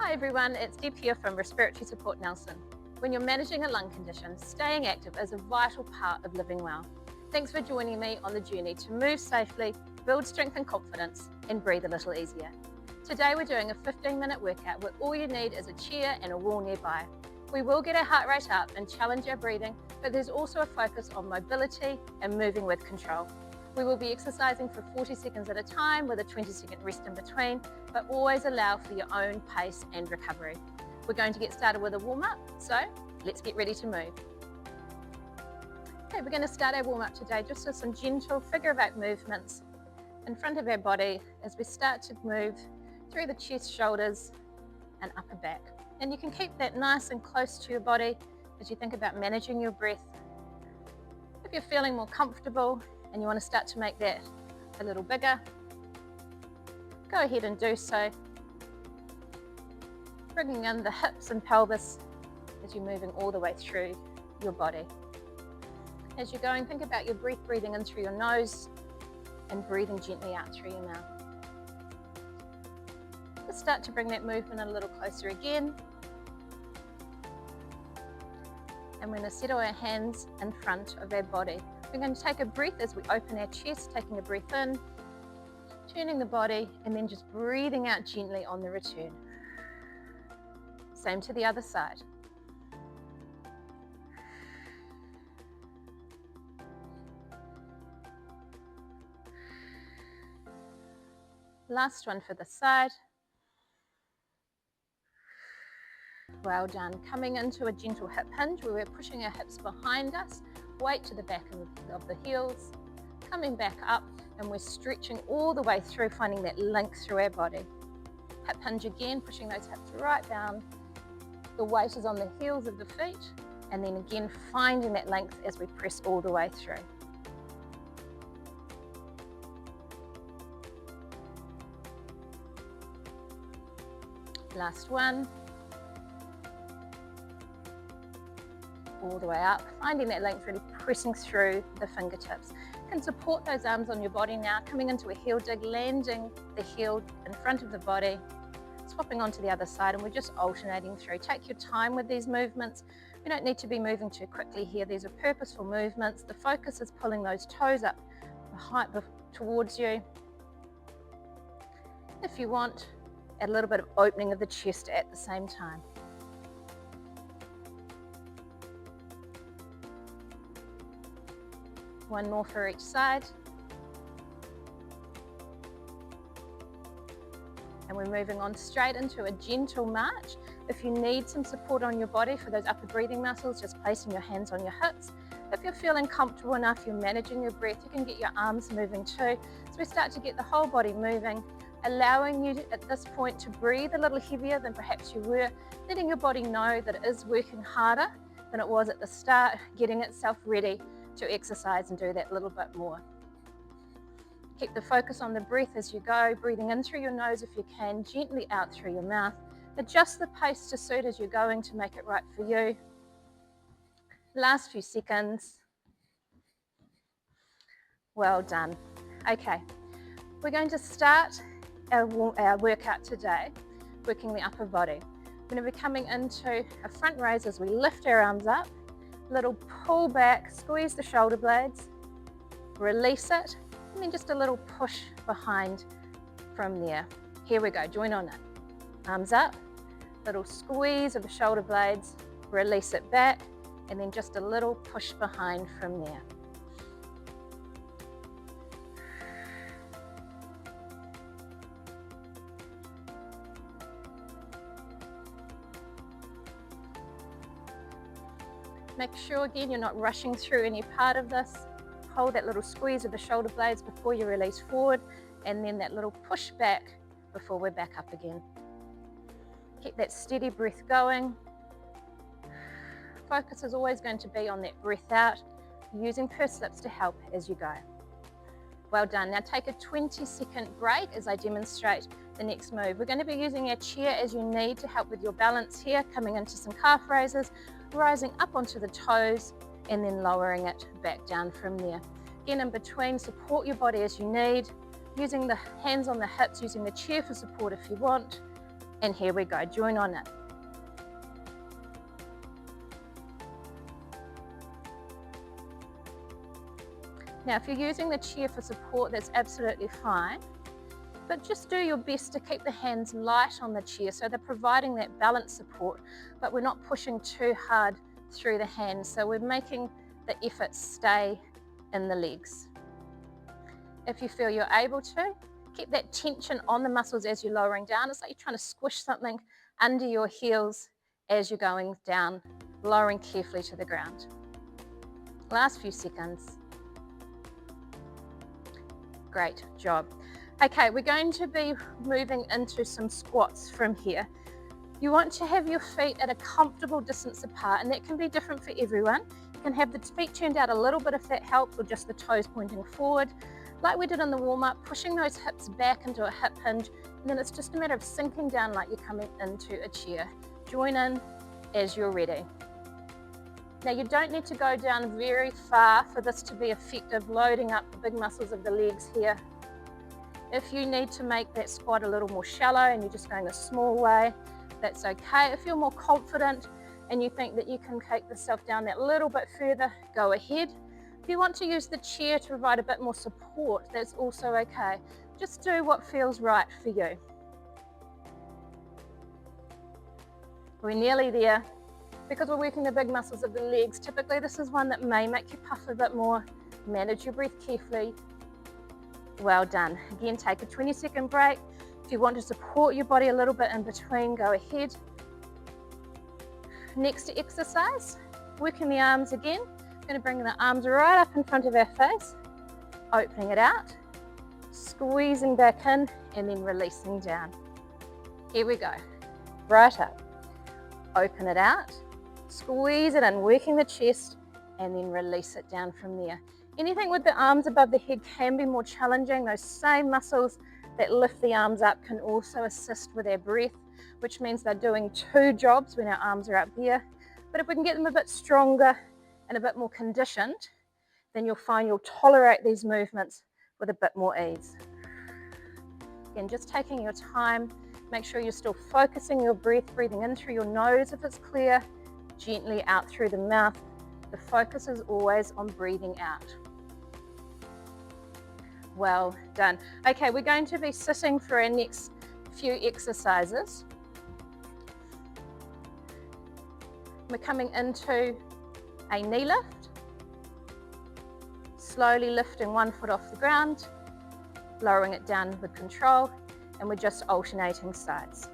Hi everyone, it's Deb here from Respiratory Support Nelson. When you're managing a lung condition, staying active is a vital part of living well. Thanks for joining me on the journey to move safely, build strength and confidence, and breathe a little easier. Today we're doing a 15-minute workout where all you need is a chair and a wall nearby. We will get our heart rate up and challenge our breathing, but there's also a focus on mobility and moving with control. We will be exercising for 40 seconds at a time with a 20-second rest in between, but always allow for your own pace and recovery. We're going to get started with a warm-up, so let's get ready to move. Okay, we're going to start our warm-up today just with some gentle figure of 8 movements in front of our body as we start to move through the chest, shoulders, and upper back. And you can keep that nice and close to your body as you think about managing your breath. If you're feeling more comfortable and you want to start to make that a little bigger, go ahead and do so. Bringing in the hips and pelvis as you're moving all the way through your body. As you're going, think about your breath, breathing in through your nose and breathing gently out through your mouth. Let's start to bring that movement a little closer again. And we're going to settle our hands in front of our body. We're going to take a breath as we open our chest, taking a breath in, turning the body, and then just breathing out gently on the return. Same to the other side. Last one for the side. Well done. Coming into a gentle hip hinge where we're pushing our hips behind us, weight to the back of the heels, coming back up, and we're stretching all the way through, finding that length through our body. Hip hinge again, pushing those hips right down. The weight is on the heels of the feet, and then again finding that length as we press all the way through. Last one. All the way up, finding that length, really pressing through the fingertips. You can support those arms on your body now, coming into a heel dig, landing the heel in front of the body, swapping onto the other side, and we're just alternating through. Take your time with these movements. We don't need to be moving too quickly here. These are purposeful movements. The focus is pulling those toes up towards you. If you want, add a little bit of opening of the chest at the same time. One more for each side. And we're moving on straight into a gentle march. If you need some support on your body for those upper breathing muscles, just placing your hands on your hips. If you're feeling comfortable enough, you're managing your breath, you can get your arms moving too. So we start to get the whole body moving, allowing you at this point to breathe a little heavier than perhaps you were, letting your body know that it is working harder than it was at the start, getting itself ready to exercise and do that a little bit more. Keep the focus on the breath as you go, breathing in through your nose if you can, gently out through your mouth. Adjust the pace to suit as you're going to make it right for you. Last few seconds. Well done. Okay, we're going to start our workout today, working the upper body. We're going to be coming into a front raise as we lift our arms up. Little pull back, squeeze the shoulder blades, release it, and then just a little push behind from there. Here we go, join on it. Arms up, little squeeze of the shoulder blades, release it back, and then just a little push behind from there. Make sure again you're not rushing through any part of this. Hold that little squeeze of the shoulder blades before you release forward, and then that little push back before we're back up again. Keep that steady breath going. Focus is always going to be on that breath out, using pursed lips to help as you go. Well done. Now take a 20-second break as I demonstrate the next move. We're going to be using our chair as you need to help with your balance here, coming into some calf raises, rising up onto the toes, and then lowering it back down from there. Again, in between, support your body as you need, using the hands on the hips, using the chair for support if you want, And here we go, join on it. Now, if you're using the chair for support, that's absolutely fine. But just do your best to keep the hands light on the chair so they're providing that balance support, but we're not pushing too hard through the hands. So we're making the effort stay in the legs. If you feel you're able to, keep that tension on the muscles as you're lowering down. It's like you're trying to squish something under your heels as you're going down, lowering carefully to the ground. Last few seconds. Great job. Okay, we're going to be moving into some squats from here. You want to have your feet at a comfortable distance apart, and that can be different for everyone. You can have the feet turned out a little bit if that helps, or just the toes pointing forward. Like we did in the warm-up, pushing those hips back into a hip hinge, and then it's just a matter of sinking down like you're coming into a chair. Join in as you're ready. Now, you don't need to go down very far for this to be effective, loading up the big muscles of the legs here. If you need to make that squat a little more shallow and you're just going a small way, that's okay. If you're more confident and you think that you can take yourself down that little bit further, go ahead. If you want to use the chair to provide a bit more support, that's also okay. Just do what feels right for you. We're nearly there. Because we're working the big muscles of the legs, typically this is one that may make you puff a bit more. Manage your breath carefully. Well done. Again, take a 20-second break. If you want to support your body a little bit in between, go ahead. Next exercise, working the arms again. I'm going to bring the arms right up in front of our face, opening it out, squeezing back in, and then releasing down. Here we go. Right up. Open it out. Squeeze it in, working the chest, and then release it down from there. Anything with the arms above the head can be more challenging. Those same muscles that lift the arms up can also assist with our breath, which means they're doing two jobs when our arms are up there. But if we can get them a bit stronger and a bit more conditioned, then you'll find you'll tolerate these movements with a bit more ease. Again, just taking your time, make sure you're still focusing your breath, breathing in through your nose if it's clear, gently out through the mouth. The focus is always on breathing out. Well done. Okay, we're going to be sitting for our next few exercises. We're coming into a knee lift. Slowly lifting one foot off the ground, lowering it down with control, and we're just alternating sides.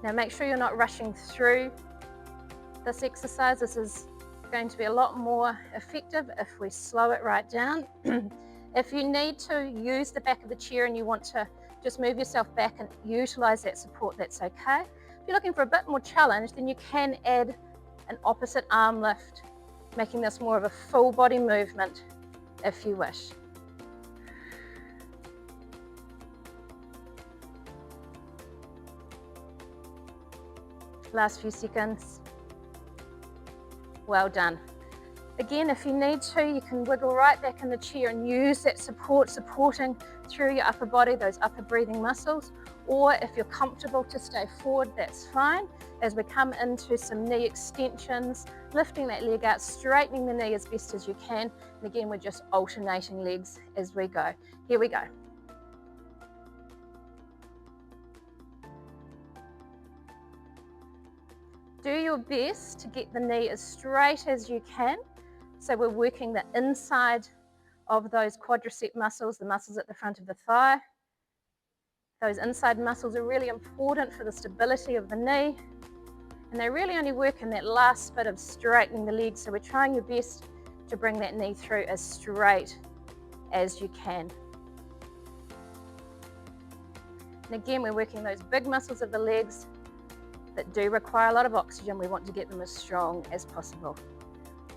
Now make sure you're not rushing through this exercise. This is going to be a lot more effective if we slow it right down. If you need to use the back of the chair and you want to just move yourself back and utilize that support, that's okay. If you're looking for a bit more challenge, then you can add an opposite arm lift, making this more of a full body movement if you wish. Last few seconds. Well done. Again, if you need to, you can wiggle right back in the chair and use that support, supporting through your upper body, those upper breathing muscles. Or if you're comfortable to stay forward, that's fine. As we come into some knee extensions, lifting that leg out, straightening the knee as best as you can. And again, we're just alternating legs as we go. Here we go. Do your best to get the knee as straight as you can. So we're working the inside of those quadricep muscles, the muscles at the front of the thigh. Those inside muscles are really important for the stability of the knee. And they really only work in that last bit of straightening the legs. So we're trying your best to bring that knee through as straight as you can. And again, we're working those big muscles of the legs that do require a lot of oxygen. We want to get them as strong as possible.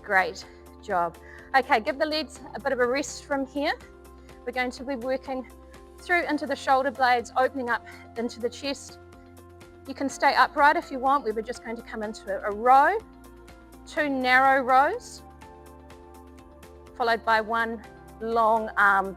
Great job. Okay, give the legs a bit of a rest from here. We're going to be working through into the shoulder blades, opening up into the chest. You can stay upright if you want. We were just going to come into a row, two narrow rows, followed by one long arm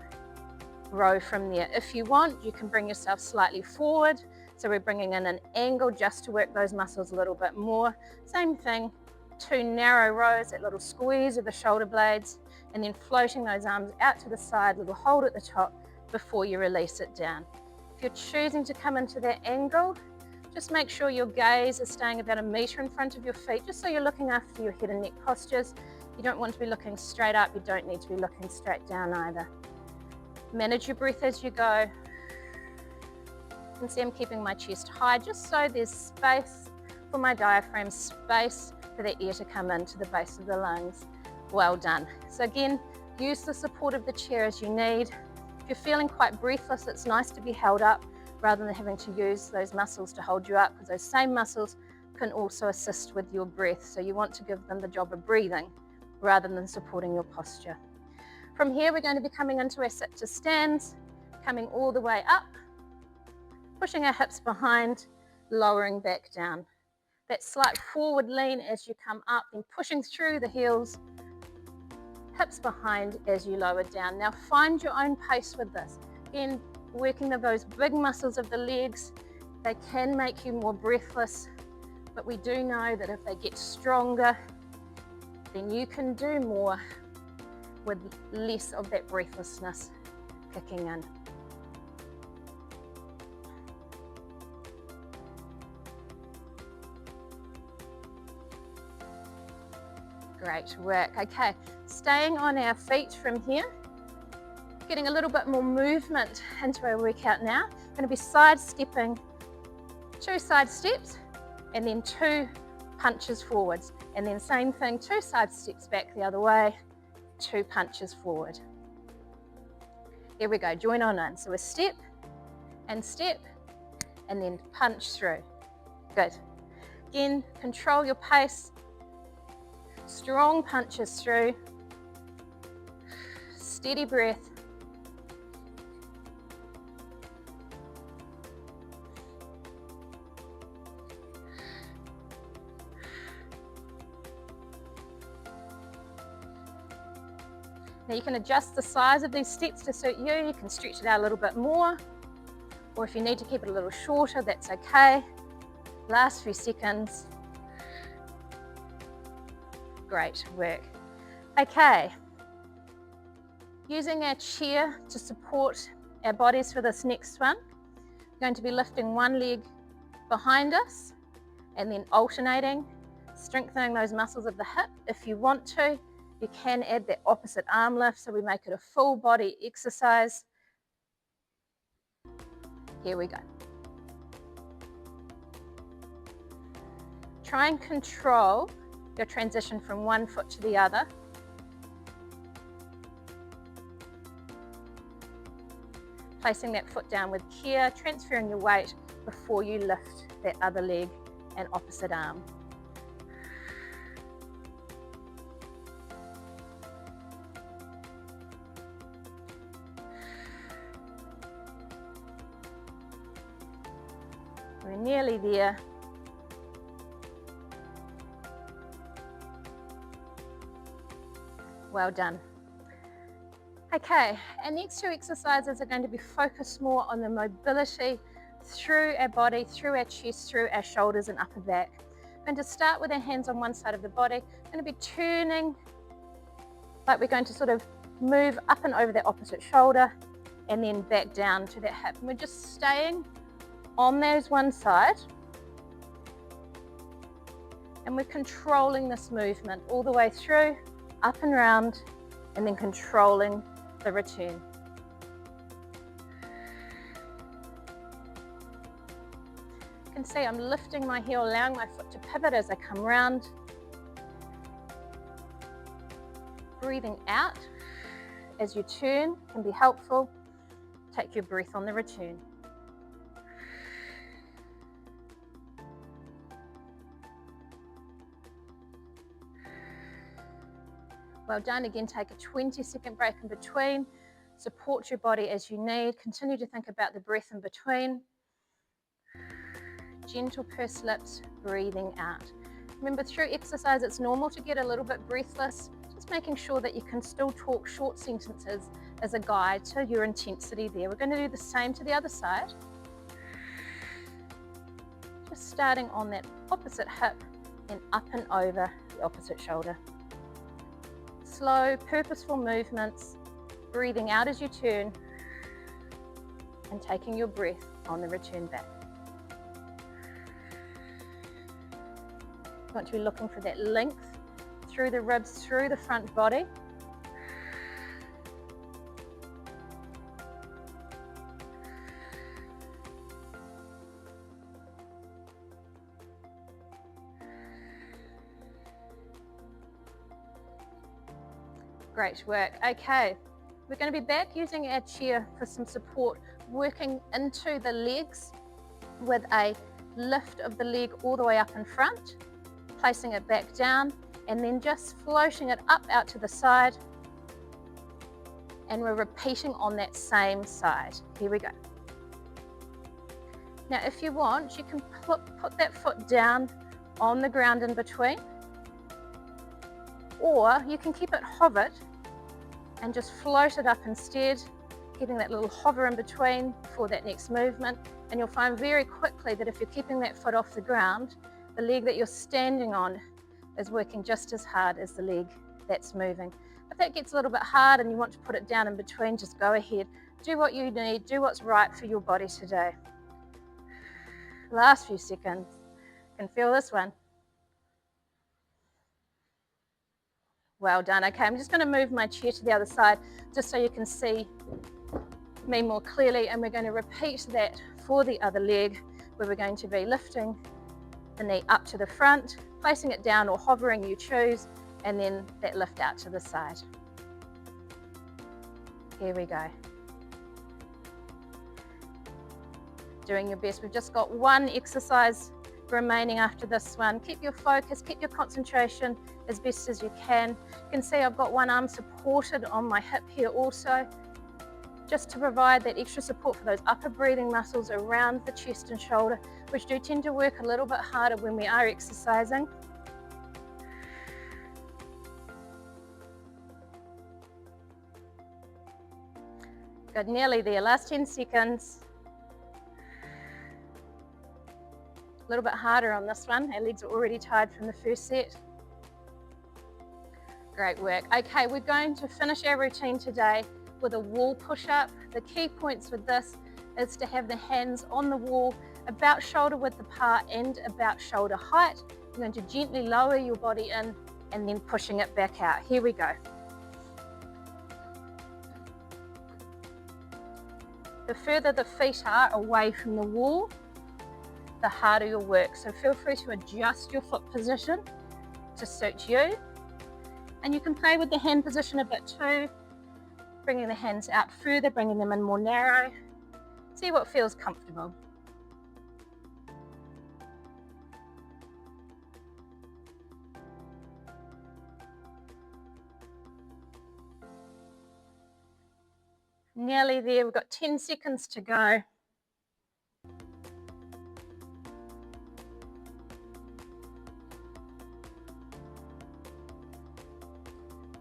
row from there. If you want, you can bring yourself slightly forward. So we're bringing in an angle just to work those muscles a little bit more. Same thing, 2 narrow rows, that little squeeze of the shoulder blades, and then floating those arms out to the side, little hold at the top before you release it down. If you're choosing to come into that angle, just make sure your gaze is staying about 1 meter in front of your feet, just so you're looking after your head and neck postures. You don't want to be looking straight up, you don't need to be looking straight down either. Manage your breath as you go. You can see I'm keeping my chest high just so there's space for my diaphragm, space for the air to come into the base of the lungs. Well done. So again, use the support of the chair as you need. If you're feeling quite breathless, it's nice to be held up rather than having to use those muscles to hold you up, because those same muscles can also assist with your breath. So you want to give them the job of breathing rather than supporting your posture. From here, we're going to be coming into our sit to stands, coming all the way up, pushing our hips behind, lowering back down. That slight forward lean as you come up, then pushing through the heels, hips behind as you lower down. Now find your own pace with this. Again, working those big muscles of the legs, they can make you more breathless, but we do know that if they get stronger, then you can do more with less of that breathlessness kicking in. Great work. Okay, staying on our feet from here, getting a little bit more movement into our workout now. Going to be side-stepping, 2 side steps, and then 2 punches forwards. And then same thing, 2 side steps back the other way, 2 punches forward. Here we go, join on in. So a step, and then punch through. Good. Again, control your pace. Strong punches through. Steady breath. Now you can adjust the size of these steps to suit you. You can stretch it out a little bit more, or if you need to keep it a little shorter, that's okay. Last few seconds. Great work. Okay, using our chair to support our bodies for this next one, we're going to be lifting one leg behind us and then alternating, strengthening those muscles of the hip. If you want to, you can add that opposite arm lift, so we make it a full body exercise. Here we go. Try and control your transition from one foot to the other. Placing that foot down with care, transferring your weight before you lift that other leg and opposite arm. We're nearly there. Well done. Okay, our next 2 exercises are going to be focused more on the mobility through our body, through our chest, through our shoulders and upper back. We're going to start with our hands on one side of the body. We're going to be turning, like we're going to sort of move up and over that opposite shoulder and then back down to that hip. And we're just staying on those one side. And we're controlling this movement all the way through, up and round, and then controlling the return. You can see I'm lifting my heel, allowing my foot to pivot as I come round. Breathing out as you turn can be helpful. Take your breath on the return. Well done. Again, take a 20-second break in between. Support your body as you need. Continue to think about the breath in between. Gentle pursed lips, breathing out. Remember, through exercise, it's normal to get a little bit breathless. Just just making sure that you can still talk short sentences as a guide to your intensity there. We're going to do the same to the other side. Just starting on that opposite hip and up and over the opposite shoulder. Slow, purposeful movements, breathing out as you turn and taking your breath on the return back. You want to be looking for that length through the ribs, through the front body. Great work. Okay, we're going to be back using our chair for some support, working into the legs with a lift of the leg all the way up in front, placing it back down, and then just floating it up out to the side. And we're repeating on that same side. Here we go. Now, if you want, you can put that foot down on the ground in between, or you can keep it hovered and just float it up instead, keeping that little hover in between for that next movement. And you'll find very quickly that if you're keeping that foot off the ground, the leg that you're standing on is working just as hard as the leg that's moving. If that gets a little bit hard and you want to put it down in between, just go ahead. Do what you need, do what's right for your body today. Last few seconds. You can feel this one. Well done. Okay, I'm just going to move my chair to the other side just so you can see me more clearly, and we're going to repeat that for the other leg, where we're going to be lifting the knee up to the front, placing it down or hovering, you choose, and then that lift out to the side. Here we go. Doing your best. We've just got one exercise remaining after this one. Keep your focus, keep your concentration as best as you can. You can see I've got one arm supported on my hip here also, just to provide that extra support for those upper breathing muscles around the chest and shoulder, which do tend to work a little bit harder when we are exercising. Good, nearly there, last 10 seconds. A little bit harder on this one. Our legs are already tired from the first set. Great work. Okay, we're going to finish our routine today with a wall push-up. The key points with this is to have the hands on the wall about shoulder width apart and about shoulder height. You're going to gently lower your body in and then pushing it back out. Here we go. The further the feet are away from the wall, the harder your work. So feel free to adjust your foot position to suit you. And you can play with the hand position a bit too, bringing the hands out further, bringing them in more narrow. See what feels comfortable. Nearly there, we've got 10 seconds to go.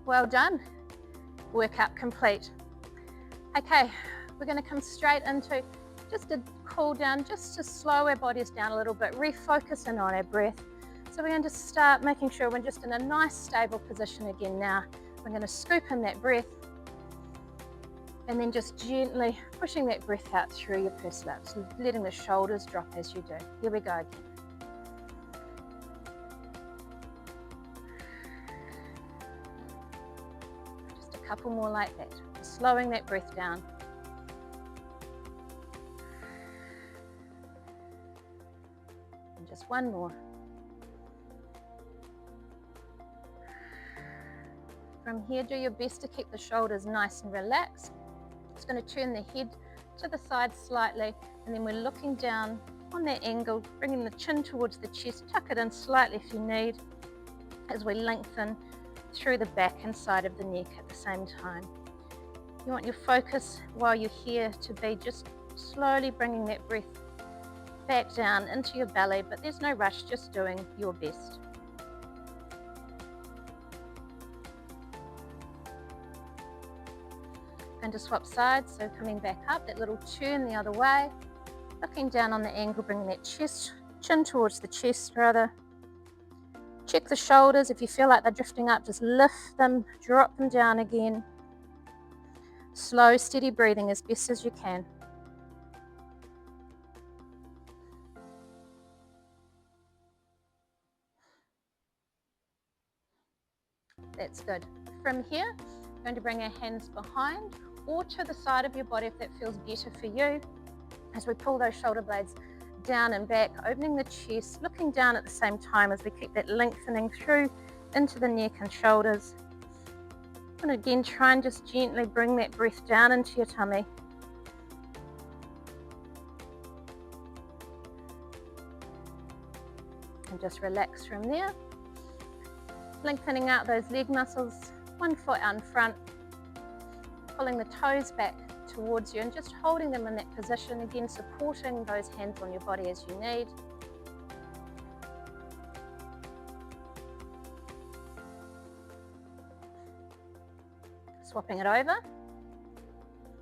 Well done. Workout complete. Okay, we're going to come straight into just a cool down, just to slow our bodies down a little bit, refocusing on our breath. So we're going to start making sure we're just in a nice stable position again now. We're going to scoop in that breath and then just gently pushing that breath out through your pursed lips, letting the shoulders drop as you do. Here we go again. A couple more like that, slowing that breath down. And just one more. From here, do your best to keep the shoulders nice and relaxed. Just going to turn the head to the side slightly, and then we're looking down on that angle, bringing the chin towards the chest, tuck it in slightly if you need, as we lengthen through the back and side of the neck at the same time. You want your focus while you're here to be just slowly bringing that breath back down into your belly, but there's no rush, just doing your best. And to swap sides, so coming back up, that little turn the other way, looking down on the angle, bringing that chin towards the chest rather. Check the shoulders. If you feel like they're drifting up, just lift them, drop them down again. Slow, steady breathing as best as you can. That's good. From here, I'm going to bring our hands behind or to the side of your body if that feels better for you. As we pull those shoulder blades down and back, opening the chest, looking down at the same time as we keep that lengthening through into the neck and shoulders. And again, try and just gently bring that breath down into your tummy. And just relax from there. Lengthening out those leg muscles, one foot out in front, pulling the toes back towards you and just holding them in that position, again supporting those hands on your body as you need. Swapping it over.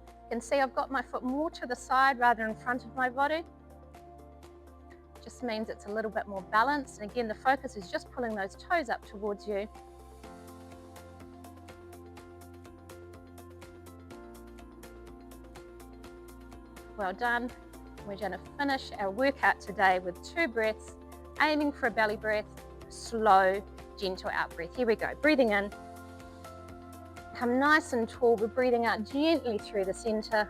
You can see I've got my foot more to the side rather than in front of my body. Just means it's a little bit more balanced, and again the focus is just pulling those toes up towards you. Well done. We're going to finish our workout today with 2 breaths, aiming for a belly breath, slow, gentle out breath. Here we go. Breathing in. Come nice and tall. We're breathing out gently through the center.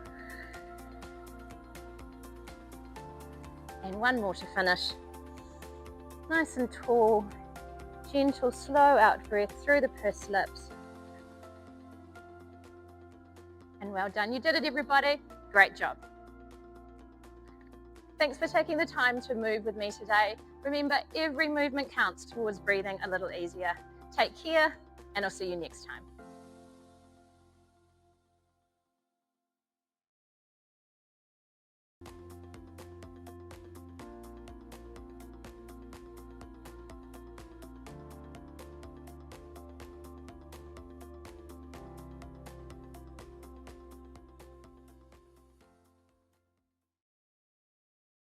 And one more to finish. Nice and tall, gentle, slow out breath through the pursed lips. And well done. You did it, everybody. Great job. Thanks for taking the time to move with me today. Remember, every movement counts towards breathing a little easier. Take care, and I'll see you next time.